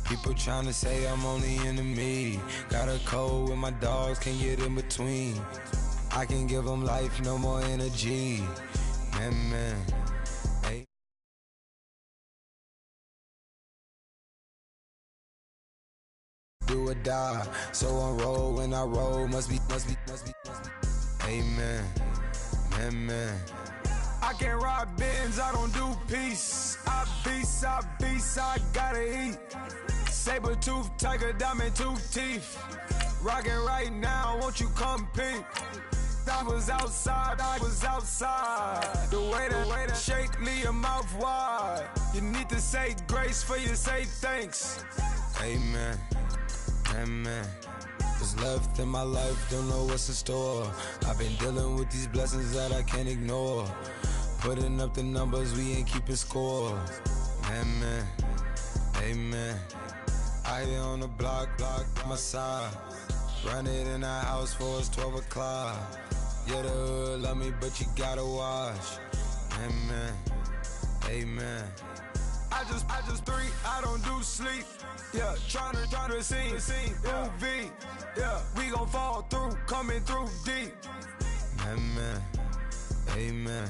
People tryna say I'm only enemy. Got a code with my dogs, can't get in between. I can give them life, no more energy. Man, hey. Do or die, so on roll when I roll, must be. Amen, man. I can't ride Benz, I don't do peace. I beast, I gotta eat. Saber tooth, tiger, diamond tooth teeth. Rockin' right now, won't you come peek? I was outside. The way that shake, leave your mouth wide. You need to say grace for you say thanks. Amen. What's left in my life, don't know what's in store. I've been dealing with these blessings that I can't ignore. Putting up the numbers, we ain't keeping score. Amen. I here on the block, my side. Run it in the house for us 12 o'clock. Yeah, the hood love me, but you gotta watch. Amen. I just three, I don't do sleep. Yeah, tryna see UV. Yeah, we gon' fall through, coming through deep. Amen.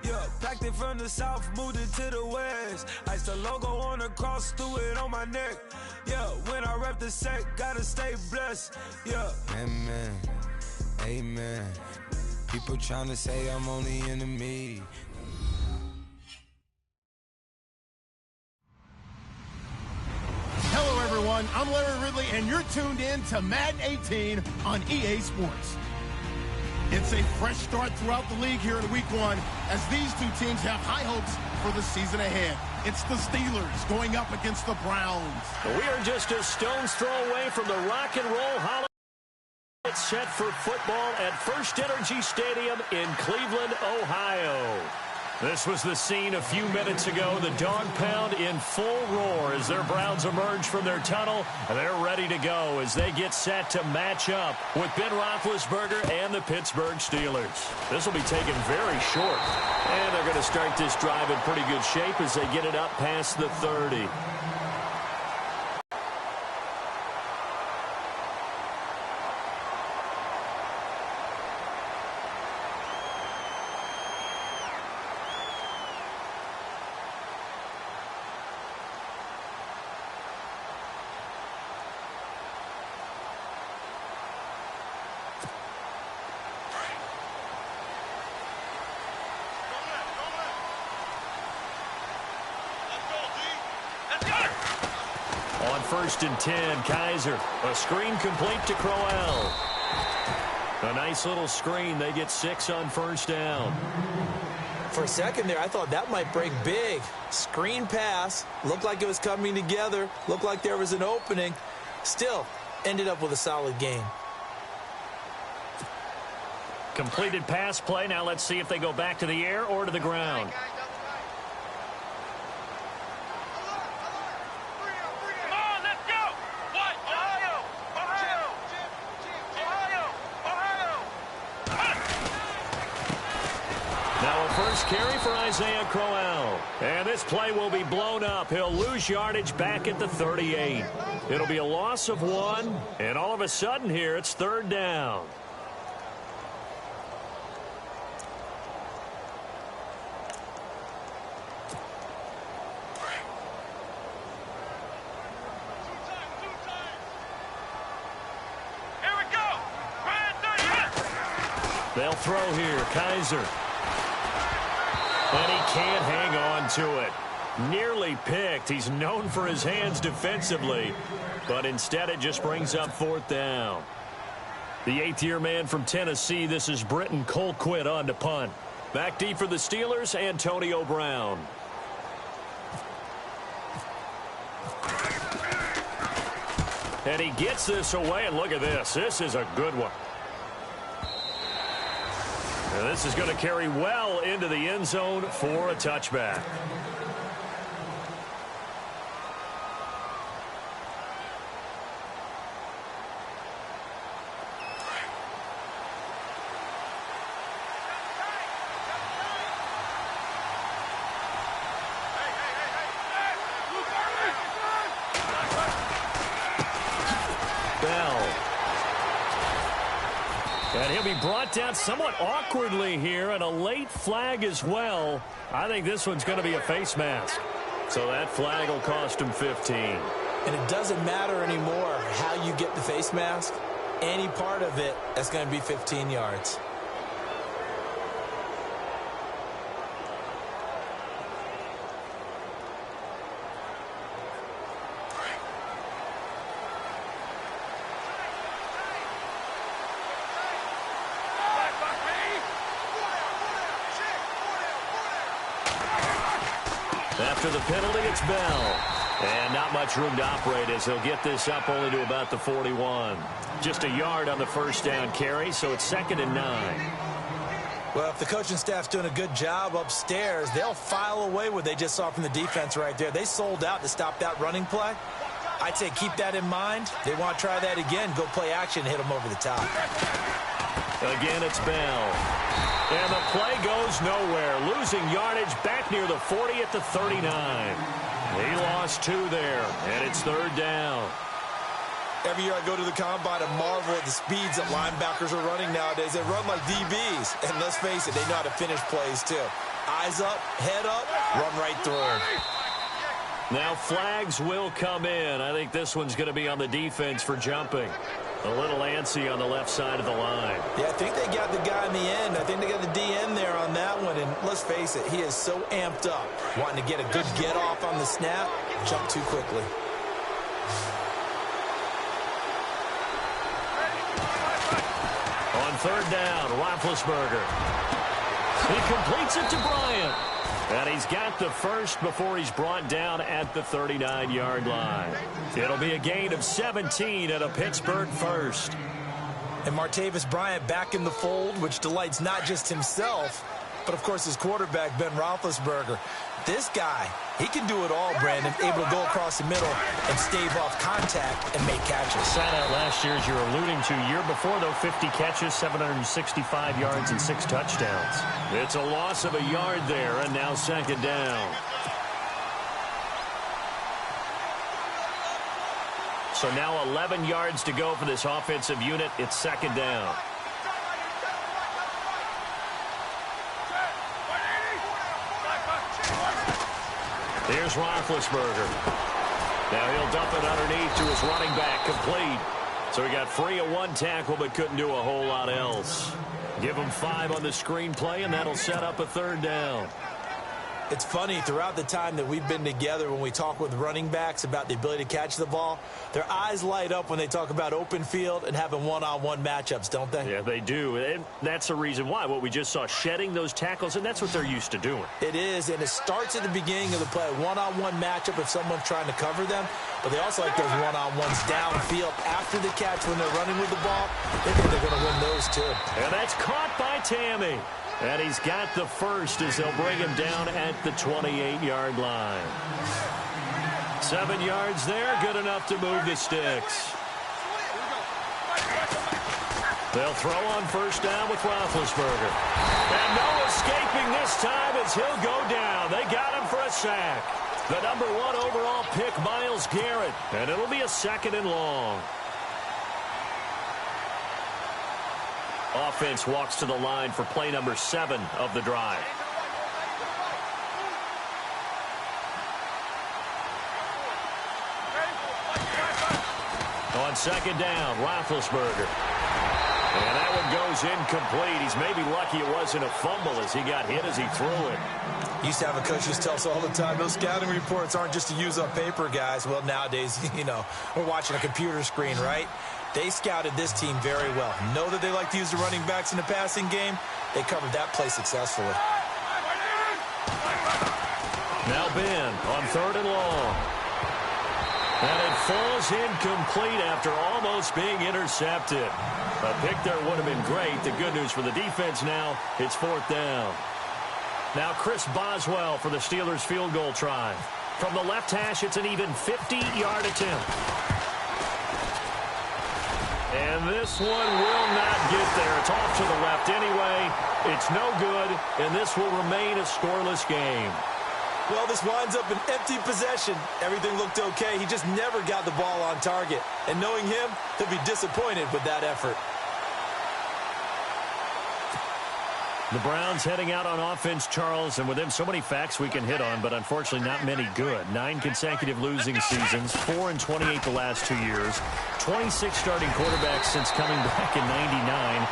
Yeah, packed it from the south, moved it to the west. Iced the logo on the cross, threw it on my neck. Yeah, when I rep the set, gotta stay blessed. Yeah. Amen. People tryna say I'm only enemy. Hello, everyone. I'm Larry Ridley, and you're tuned in to Madden 18 on EA Sports. It's a fresh start throughout the league here in Week 1 as these two teams have high hopes for the season ahead. It's the Steelers going up against the Browns. We are just a stone's throw away from the rock and roll holiday. It's set for football at First Energy Stadium in Cleveland, Ohio. This was the scene a few minutes ago. The dog pound in full roar as their Browns emerge from their tunnel. And they're ready to go as they get set to match up with Ben Roethlisberger and the Pittsburgh Steelers. This will be taken very short. And they're going to start this drive in pretty good shape as they get it up past the 30. On 1st and 10, Kaiser. A screen complete to Crowell. A nice little screen. They get 6 on 1st down. For a second there, I thought that might break big. Screen pass. Looked like it was coming together. Looked like there was an opening. Still, ended up with a solid game. Completed pass play. Now let's see if they go back to the air or to the ground. Carry for Isaiah Crowell. And this play will be blown up. He'll lose yardage back at the 38. It'll be a loss of 1. And all of a sudden here, it's 3rd down. Here we go. They'll throw here. Kaiser. And he can't hang on to it. Nearly picked. He's known for his hands defensively, but instead it just brings up 4th down. The 8th-year man from Tennessee, this is Britton Colquitt on to punt. Back deep for the Steelers, Antonio Brown. And he gets this away, and look at this. This is a good one. And this is going to carry well into the end zone for a touchback. And he'll be brought down somewhat awkwardly here, and a late flag as well. I think this one's going to be a face mask. So that flag will cost him 15. And it doesn't matter anymore how you get the face mask. Any part of it, that's going to be 15 yards. After the penalty, it's Bell. And not much room to operate as he'll get this up only to about the 41. Just a yard on the first down carry, so it's 2nd and 9. Well, if the coaching staff's doing a good job upstairs, they'll file away what they just saw from the defense right there. They sold out to stop that running play. I'd say keep that in mind. They want to try that again, go play action, hit them over the top. Again, it's Bell. And the play goes nowhere. Losing yardage back near the 40 at the 39. He lost 2 there, and it's 3rd down. Every year I go to the combine and marvel at the speeds that linebackers are running nowadays. They run like DBs. And let's face it, they know how to finish plays too. Eyes up, head up, run right through. Now flags will come in. I think this one's going to be on the defense for jumping. A little antsy on the left side of the line. Yeah, I think they got the guy in the end. I think they got the DN there on that one. And let's face it, he is so amped up, wanting to get a good get-off on the snap, jump too quickly. On 3rd down, Roethlisberger. He completes it to Bryant. And he's got the first before he's brought down at the 39-yard line. It'll be a gain of 17 and a Pittsburgh first. And Martavis Bryant back in the fold, which delights not just himself, but, of course, his quarterback, Ben Roethlisberger. This guy, he can do it all, Brandon, able to go across the middle and stave off contact and make catches. Sat out last year, as you're alluding to. Year before, though, 50 catches, 765 yards, and 6 touchdowns. It's a loss of a yard there, and now 2nd down. So now 11 yards to go for this offensive unit. It's 2nd down. Here's Roethlisberger. Now he'll dump it underneath to his running back, complete. So he got free of 1 tackle but couldn't do a whole lot else. Give him 5 on the screenplay, and that'll set up a 3rd down. It's funny, throughout the time that we've been together, when we talk with running backs about the ability to catch the ball, their eyes light up when they talk about open field and having one-on-one matchups, don't they? Yeah, they do. And that's the reason why. What we just saw, shedding those tackles, and that's what they're used to doing. It is, and it starts at the beginning of the play, one-on-one matchup if someone's trying to cover them, but they also like those one-on-ones downfield after the catch when they're running with the ball. They think they're going to win those, too. And that's caught by Tammy. And he's got the first as they'll bring him down at the 28-yard line. 7 yards there, good enough to move the sticks. They'll throw on 1st down with Roethlisberger. And no escaping this time as he'll go down. They got him for a sack. The number 1 overall pick, Myles Garrett. And it'll be a 2nd and long. Offense walks to the line for play number 7 of the drive. On 2nd down, Roethlisberger. And that one goes incomplete. He's maybe lucky it wasn't a fumble as he got hit as he threw it. Used to have a coach who tell us all the time, those scouting reports aren't just to use up paper, guys. Well, nowadays, you know, we're watching a computer screen, right? They scouted this team very well. Know that they like to use the running backs in the passing game. They covered that play successfully. Now Ben on 3rd and long. And it falls incomplete after almost being intercepted. A pick there would have been great. The good news for the defense now, it's 4th down. Now Chris Boswell for the Steelers field goal try. From the left hash, it's an even 50-yard attempt. And this one will not get there. It's off to the left anyway. It's no good, and this will remain a scoreless game. Well, this winds up an empty possession. Everything looked okay. He just never got the ball on target. And knowing him, he'll be disappointed with that effort. The Browns heading out on offense, Charles, and with them so many facts we can hit on, but unfortunately not many good. 9 consecutive losing seasons, 4 and 28 the last 2 years, 26 starting quarterbacks since coming back in '99.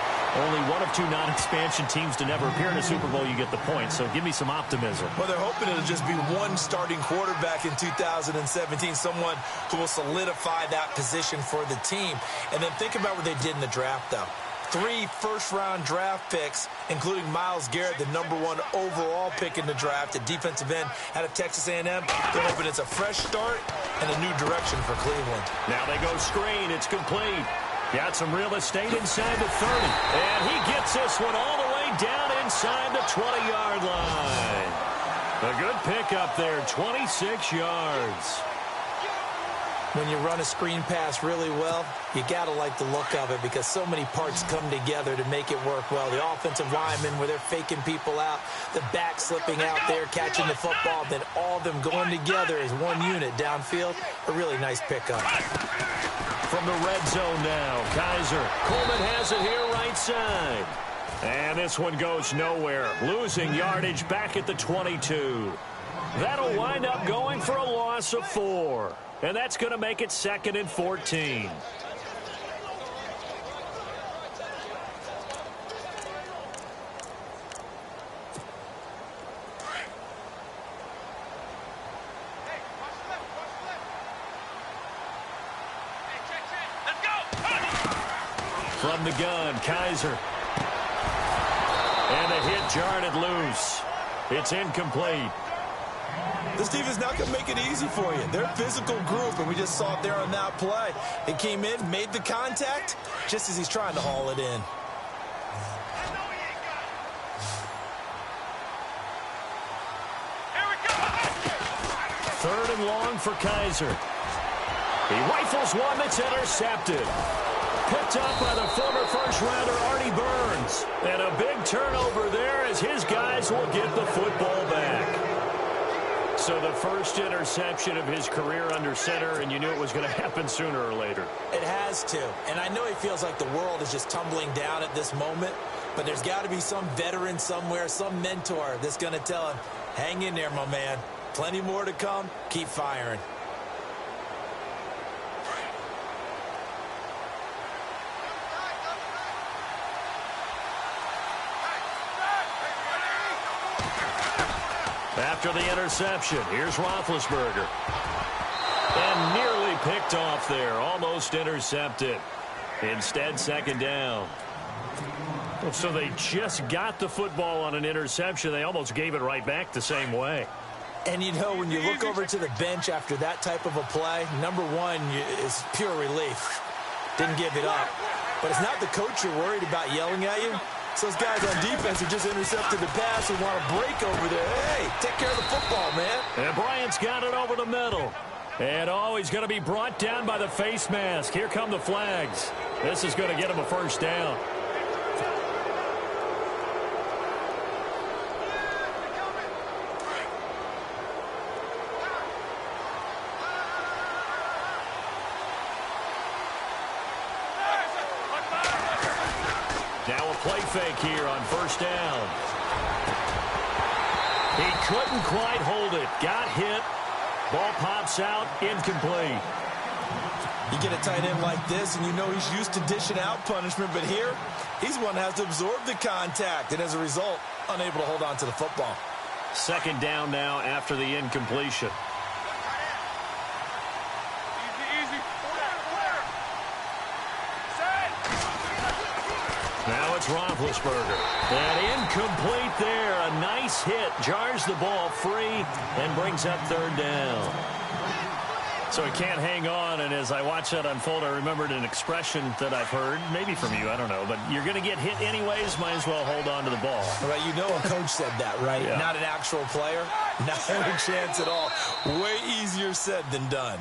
Only one of 2 non-expansion teams to never appear in a Super Bowl. You get the point, so give me some optimism. Well, they're hoping it'll just be one starting quarterback in 2017, someone who will solidify that position for the team. And then think about what they did in the draft, though. 3 first-round draft picks, including Myles Garrett, the #1 overall pick in the draft, a defensive end out of Texas A&M. They're hoping it's a fresh start and a new direction for Cleveland. Now they go screen. It's complete. Got some real estate inside the 30. And he gets this one all the way down inside the 20-yard line. A good pickup there, 26 yards. When you run a screen pass really well, you got to like the look of it because so many parts come together to make it work well. The offensive linemen, where they're faking people out, the back slipping out there, catching the football, then all of them going together as one unit downfield. A really nice pickup. From the red zone now, Kaiser. Coleman has it here right side. And this one goes nowhere. Losing yardage back at the 22. That'll wind up going for a loss of 4. And that's going to make it 2nd and 14. From the gun, Kaiser. And a hit jarred it loose. It's incomplete. This defense not going to make it easy for you. They're a physical group, and we just saw it there on that play. They came in, made the contact, just as he's trying to haul it in. Here we go. 3rd and long for Kaiser. He rifles one that's intercepted. Picked up by the former first-rounder Artie Burns. And a big turnover there as his guys will get the football back. So the first interception of his career under center, and you knew it was going to happen sooner or later. It has to. And I know he feels like the world is just tumbling down at this moment, but there's got to be some veteran somewhere, some mentor that's going to tell him, hang in there, my man. Plenty more to come. Keep firing. After the interception, here's Roethlisberger. And nearly picked off there, almost intercepted. Instead, 2nd down. So they just got the football on an interception. They almost gave it right back the same way. And, you know, when you look over to the bench after that type of a play, #1 is pure relief. Didn't give it up. But it's not the coach you're worried about yelling at you. So those guys on defense who just intercepted the pass and want to break over there. Hey, take care of the football, man. And Bryant's got it over the middle. And, oh, he's going to be brought down by the face mask. Here come the flags. This is going to get him a 1st down. Now a play fake here on 1st down. He couldn't quite hold it. Got hit. Ball pops out. Incomplete. You get a tight end like this, and you know he's used to dishing out punishment, but here, he's one that has to absorb the contact, and as a result, unable to hold on to the football. 2nd down now after the incompletion. Now it's Roethlisberger. And incomplete there. A nice hit. Jars the ball free and brings up 3rd down. So he can't hang on, and as I watch that unfold, I remembered an expression that I've heard, maybe from you, I don't know, but you're going to get hit anyways, might as well hold on to the ball. Right, you know a coach said that, right? Yeah. Not an actual player. Not a chance at all. Way easier said than done.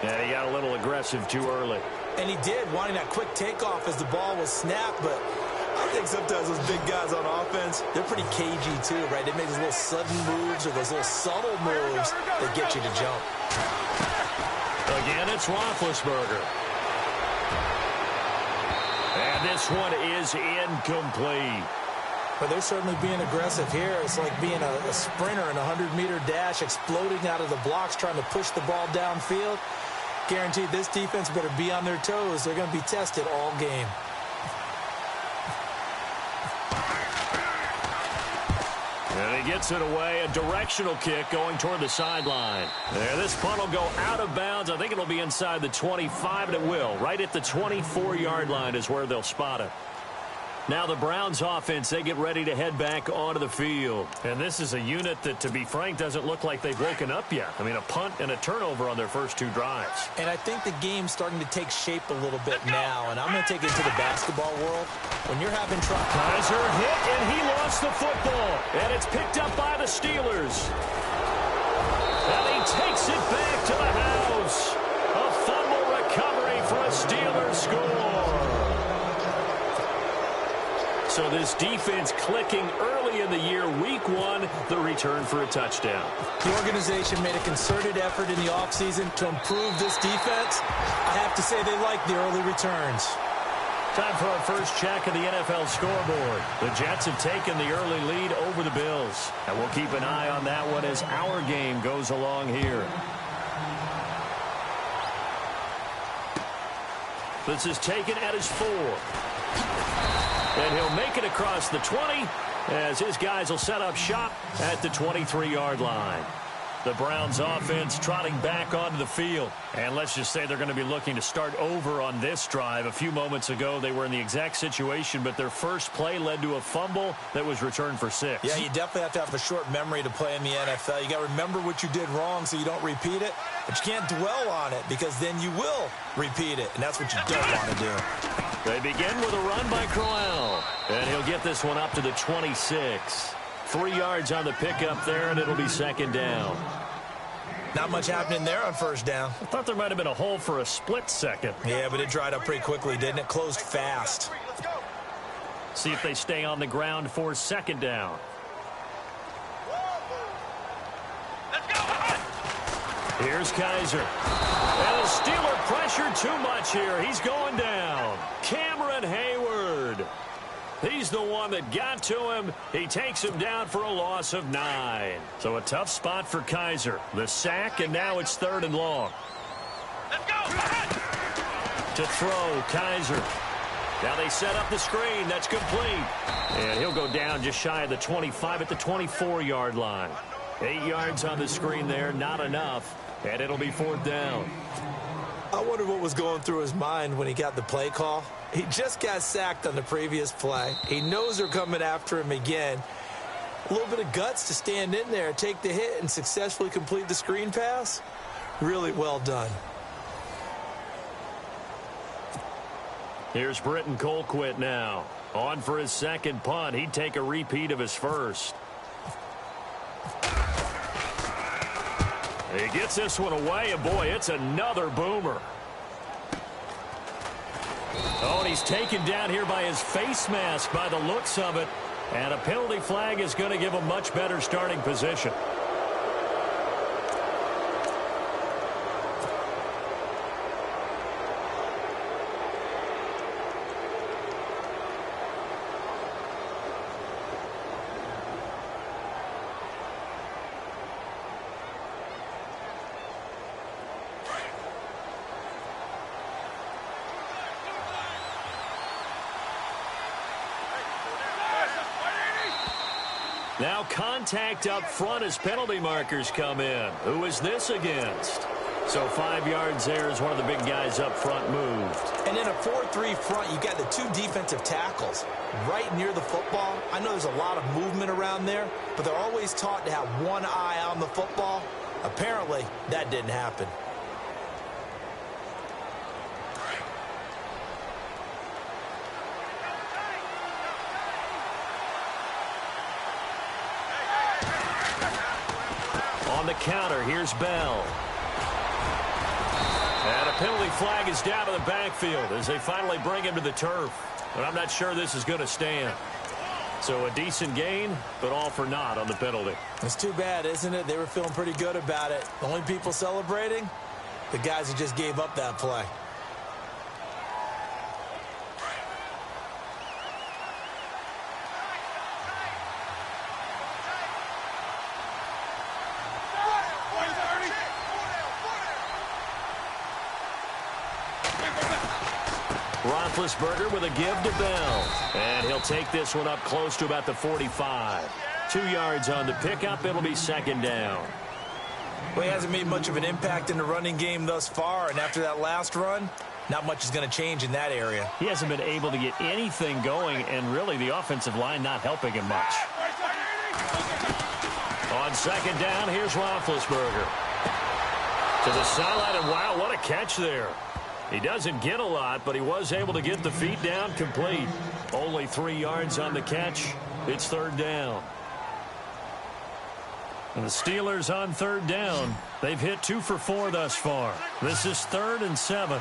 Yeah, he got a little aggressive too early. And he did, wanting that quick takeoff as the ball was snapped, but I think sometimes those big guys on offense, they're pretty cagey too, right? They make those little sudden moves or those little subtle moves that get you to jump. Again, it's Roethlisberger. And this one is incomplete. But they're certainly being aggressive here. It's like being a sprinter in a 100-meter dash, exploding out of the blocks, trying to push the ball downfield. Guaranteed this defense better be on their toes. They're going to be tested all game. And he gets it away, a directional kick going toward the sideline. There, this punt will go out of bounds. I think it'll be inside the 25, and it will. Right at the 24-yard line is where they'll spot it. Now the Browns offense, they get ready to head back onto the field. And this is a unit that, to be frank, doesn't look like they've woken up yet. I mean, a punt and a turnover on their first two drives. And I think the game's starting to take shape a little bit now. And I'm going to take it to the basketball world. When you're having trouble. Kaiser hit, and he lost the football. And it's picked up by the Steelers. And he takes it back to the house. A fumble recovery for a Steelers score. So this defense clicking early in the year. Week 1, the return for a touchdown. The organization made a concerted effort in the offseason to improve this defense. I have to say they like the early returns. Time for our first check of the NFL scoreboard. The Jets have taken the early lead over the Bills. And we'll keep an eye on that one as our game goes along here. This is taken at his 4. And he'll make it across the 20 as his guys will set up shop at the 23-yard line. The Browns offense trotting back onto the field. And let's just say they're going to be looking to start over on this drive. A few moments ago, they were in the exact situation, but their first play led to a fumble that was returned for 6. Yeah, you definitely have to have a short memory to play in the NFL. You got to remember what you did wrong so you don't repeat it. But you can't dwell on it because then you will repeat it, and that's what you don't want to do. They begin with a run by Crowell. And he'll get this one up to the 26. 3 yards on the pickup there, and it'll be second down. Not much happening there on first down. I thought there might have been a hole for a split second. Yeah, but it dried up pretty quickly, didn't it? Closed fast. See if they stay on the ground for second down. Here's Kaiser. And the Steeler pressure too much here. He's going down. Cameron Hayward. He's the one that got to him. He takes him down for a loss of 9. So a tough spot for Kaiser. The sack, and now it's 3rd and long. Let's go. To throw, Kaiser. Now they set up the screen. That's complete. And he'll go down just shy of the 25 at the 24-yard line. 8 yards on the screen there, not enough. And it'll be 4th down. I wonder what was going through his mind when he got the play call. He just got sacked on the previous play. He knows they're coming after him again. A little bit of guts to stand in there, take the hit, and successfully complete the screen pass. Really well done. Here's Britton Colquitt now. On for his second punt. He'd take a repeat of his first. He gets this one away, and boy, it's another boomer. Oh, and he's taken down here by his face mask by the looks of it. And a penalty flag is going to give him much better starting position. Now contact up front as penalty markers come in. Who is this against? So 5 yards there as one of the big guys up front moved. And in a 4-3 front, you got the 2 defensive tackles right near the football. I know there's a lot of movement around there, but they're always taught to have one eye on the football. Apparently, that didn't happen. On the counter, here's Bell. And a penalty flag is down to the backfield as they finally bring him to the turf. But I'm not sure this is going to stand. So a decent gain, but all for naught on the penalty. It's too bad, isn't it? They were feeling pretty good about it. The only people celebrating, the guys who just gave up that play. Roethlisberger with a give to Bell. And he'll take this one up close to about the 45. 2 yards on the pickup. It'll be second down. Well, he hasn't made much of an impact in the running game thus far, and after that last run, not much is going to change in that area. He hasn't been able to get anything going, and really the offensive line not helping him much. On second down, here's Roethlisberger. To the sideline, and wow, what a catch there. He doesn't get a lot, but he was able to get the feet down complete. Only 3 yards on the catch. It's third down. And the Steelers on third down. They've hit 2 for 4 thus far. This is 3rd and 7.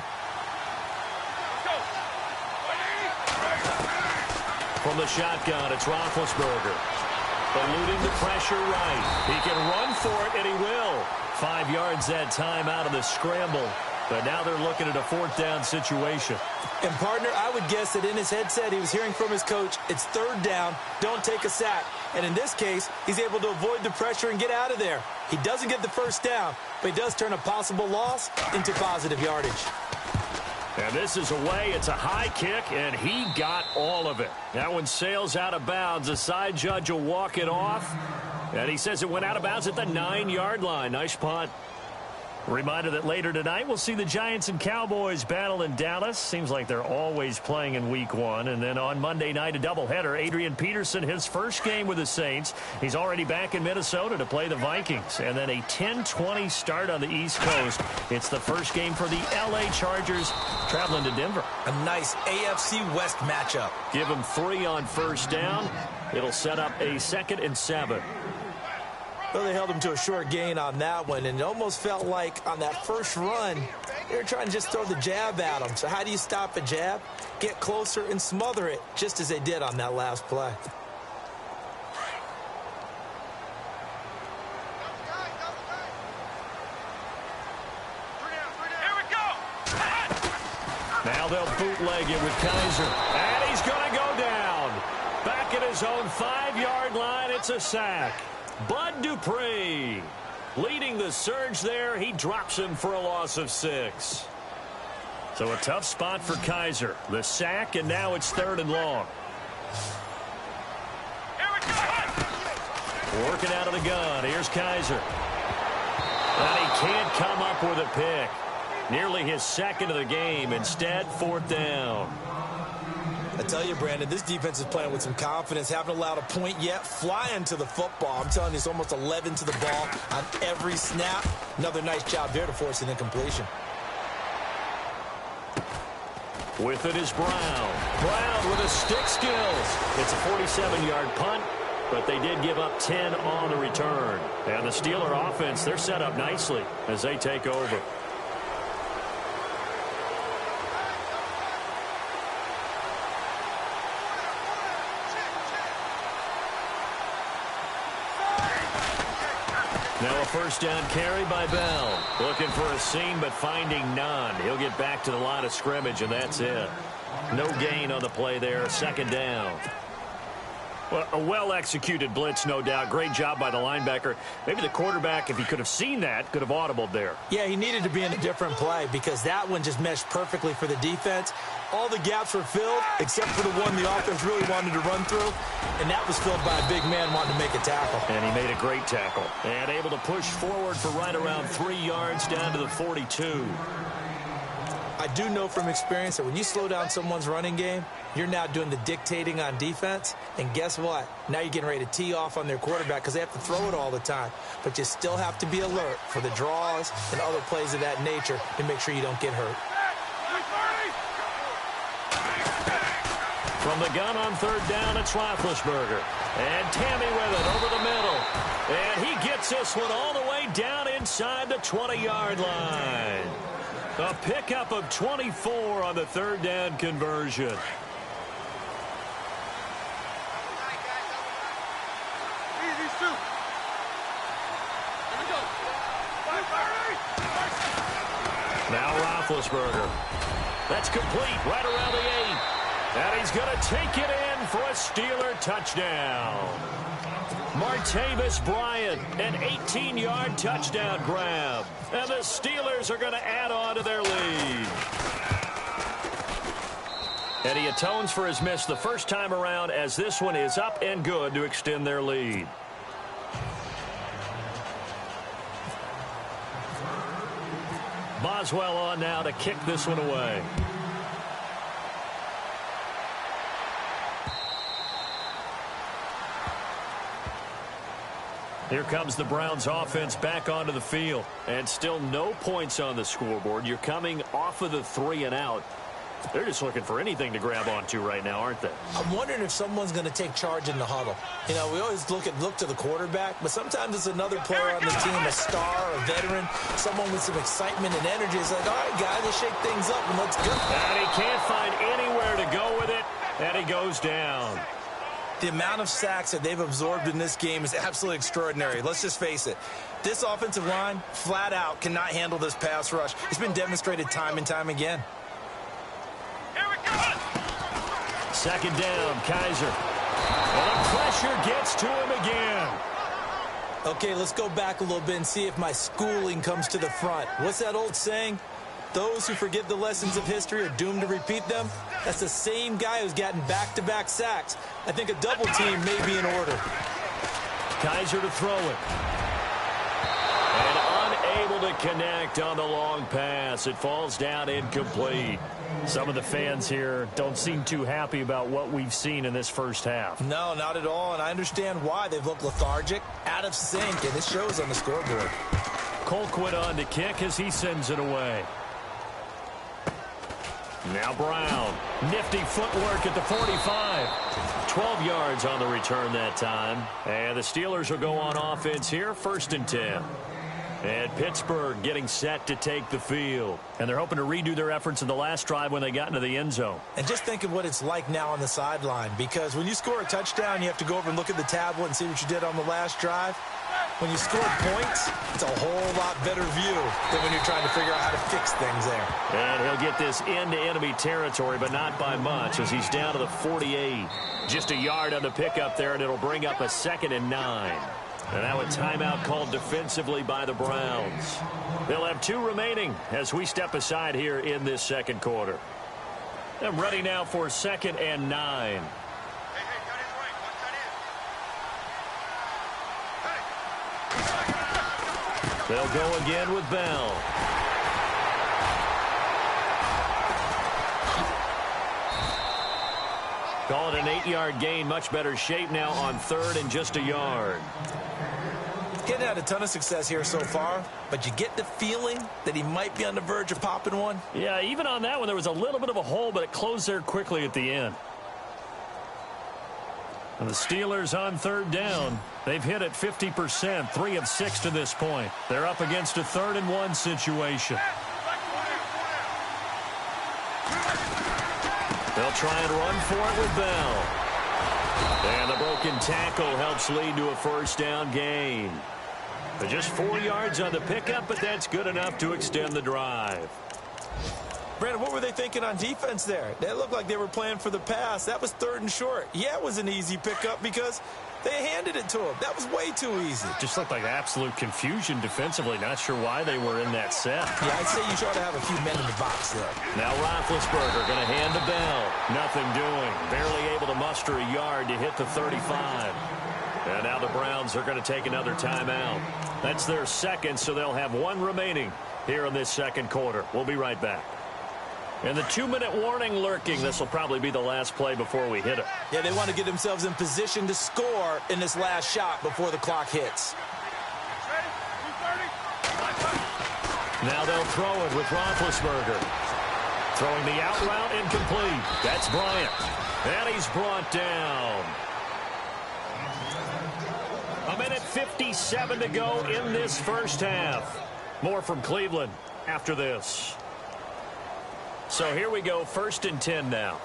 From the shotgun, it's Roethlisberger. Eluding the pressure right. He can run for it, and he will. 5 yards that time out of the scramble. But now they're looking at a 4th down situation. And, partner, I would guess that in his headset he was hearing from his coach, it's 3rd down, don't take a sack. And in this case, he's able to avoid the pressure and get out of there. He doesn't get the 1st down, but he does turn a possible loss into positive yardage. And this is away. It's a high kick, and he got all of it. That one sails out of bounds. The side judge will walk it off. And he says it went out of bounds at the 9-yard line. Nice punt. Reminder that later tonight we'll see the Giants and Cowboys battle in Dallas. Seems like they're always playing in week 1. And then on Monday night, a doubleheader. Adrian Peterson, his first game with the Saints. He's already back in Minnesota to play the Vikings. And then a 10:20 start on the East Coast. It's the first game for the L.A. Chargers traveling to Denver. A nice AFC West matchup. Give them 3 on first down. It'll set up a 2nd and 7. Well, they held him to a short gain on that one, and it almost felt like on that first run, they were trying to just throw the jab at him. So how do you stop a jab? Get closer and smother it, just as they did on that last play. Here we go. Now they'll bootleg it with Kaiser. And he's going to go down. Back at his own 5-yard line, it's a sack. Bud Dupree leading the surge there. He drops him for a loss of 6. So a tough spot for Kaiser. The sack, and now it's 3rd and long. Here we go. Working out of the gun. Here's Kaiser. And he can't come up with a pick. Nearly his 2nd of the game. Instead, 4th down. I tell you, Brandon, this defense is playing with some confidence. Haven't allowed a point yet. Flying to the football. I'm telling you, it's almost 11 to the ball on every snap. Another nice job there to force an incompletion. With it is Brown. Brown with his stick skills. It's a 47-yard punt, but they did give up 10 on the return. And the Steeler offense, they're set up nicely as they take over. Now a first down carry by Bell. Looking for a seam, but finding none. He'll get back to the line of scrimmage, and that's it. No gain on the play there. 2nd down. Well, a well-executed blitz, no doubt. Great job by the linebacker. Maybe the quarterback, if he could have seen that, could have audibled there. Yeah, he needed to be in a different play because that one just meshed perfectly for the defense. All the gaps were filled except for the one the offense really wanted to run through, and that was filled by a big man wanting to make a tackle. And he made a great tackle. And able to push forward for right around 3 yards down to the 42. I do know from experience that when you slow down someone's running game, you're now doing the dictating on defense. And guess what? Now you're getting ready to tee off on their quarterback because they have to throw it all the time. But you still have to be alert for the draws and other plays of that nature to make sure you don't get hurt. From the gun on 3rd down, it's Roethlisberger. And Tammy with it over the middle. And he gets this one all the way down inside the 20-yard line. A pickup of 24 on the 3rd down conversion. Now Roethlisberger. That's complete right around the 8. And he's going to take it in for a Steeler touchdown. Martavis Bryant, an 18-yard touchdown grab. And the Steelers are going to add on to their lead. And he atones for his miss the first time around, as this one is up and good to extend their lead. Boswell on now to kick this one away. Here comes the Browns offense back onto the field. And still no points on the scoreboard. You're coming off of the 3 and out. They're just looking for anything to grab onto right now, aren't they? I'm wondering if someone's going to take charge in the huddle. You know, we always look to the quarterback, but sometimes it's another player on the team, a star, a veteran, someone with some excitement and energy. It's like, all right, guys, let's shake things up and let's go. And he can't find anywhere to go with it, and he goes down. The amount of sacks that they've absorbed in this game is absolutely extraordinary. Let's just face it. This offensive line, flat out, cannot handle this pass rush. It's been demonstrated time and time again. Second down, Kaiser. And the pressure gets to him again. Okay, let's go back a little bit and see if my schooling comes to the front. What's that old saying? Those who forget the lessons of history are doomed to repeat them. That's the same guy who's gotten back-to-back sacks. I think a double team may be in order. Kaiser to throw it. And unable to connect on the long pass. It falls down incomplete. Some of the fans here don't seem too happy about what we've seen in this first half. No, not at all, and I understand why. They've looked lethargic, out of sync, and it shows on the scoreboard. Colquitt on to kick as he sends it away. Now Brown. Nifty footwork at the 45. 12 yards on the return that time. And the Steelers will go on offense here, 1st and 10. And Pittsburgh getting set to take the field. And they're hoping to redo their efforts in the last drive when they got into the end zone. And just think of what it's like now on the sideline, because when you score a touchdown, you have to go over and look at the tablet and see what you did on the last drive. When you score points, it's a whole lot better view than when you're trying to figure out how to fix things there. And he'll get this into enemy territory, but not by much, as he's down to the 48. Just a yard on the pickup there, and it'll bring up a 2nd and 9. And now a timeout called defensively by the Browns. They'll have 2 remaining as we step aside here in this second quarter. They're ready now for 2nd and 9. They'll go again with Bell. Call it an 8-yard gain. Much better shape now on 3rd and just a yard. Getting had a ton of success here so far, but you get the feeling that he might be on the verge of popping one. Yeah, even on that one, there was a little bit of a hole, but it closed there quickly at the end. And the Steelers on 3rd down. They've hit it 50%, 3 of 6 to this point. They're up against a 3rd and 1 situation. They'll try and run for it with Bell. And the broken tackle helps lead to a 1st down gain. But just 4 yards on the pickup, but that's good enough to extend the drive. Brandon, what were they thinking on defense there? They looked like they were playing for the pass. That was 3rd and short. Yeah, it was an easy pickup because they handed it to him. That was way too easy. Just looked like absolute confusion defensively. Not sure why they were in that set. Yeah, I'd say you try to have a few men in the box there. Now Roethlisberger going to hand to Bell. Nothing doing. Barely able to muster a yard to hit the 35. And now the Browns are going to take another timeout. That's their 2nd, so they'll have 1 remaining here in this second quarter. We'll be right back. And the 2-minute warning lurking. This will probably be the last play before we hit it. Yeah, they want to get themselves in position to score in this last shot before the clock hits. Now they'll throw it with Roethlisberger. Throwing the out route incomplete. That's Bryant. And he's brought down. 1:57 to go in this first half. More from Cleveland after this. So here we go, 1st and 10 now.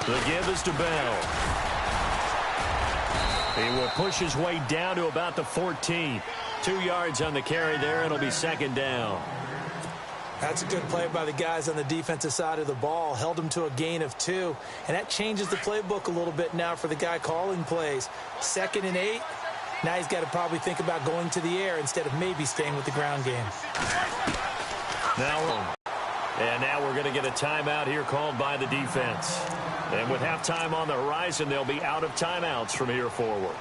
The give is to Bell. He will push his way down to about the 14. 2 yards on the carry there. It'll be 2nd down. That's a good play by the guys on the defensive side of the ball. Held them to a gain of 2. And that changes the playbook a little bit now for the guy calling plays. 2nd and 8. Now he's got to probably think about going to the air instead of maybe staying with the ground game. Now we're going to get a timeout here called by the defense. And with halftime on the horizon, they'll be out of timeouts from here forward.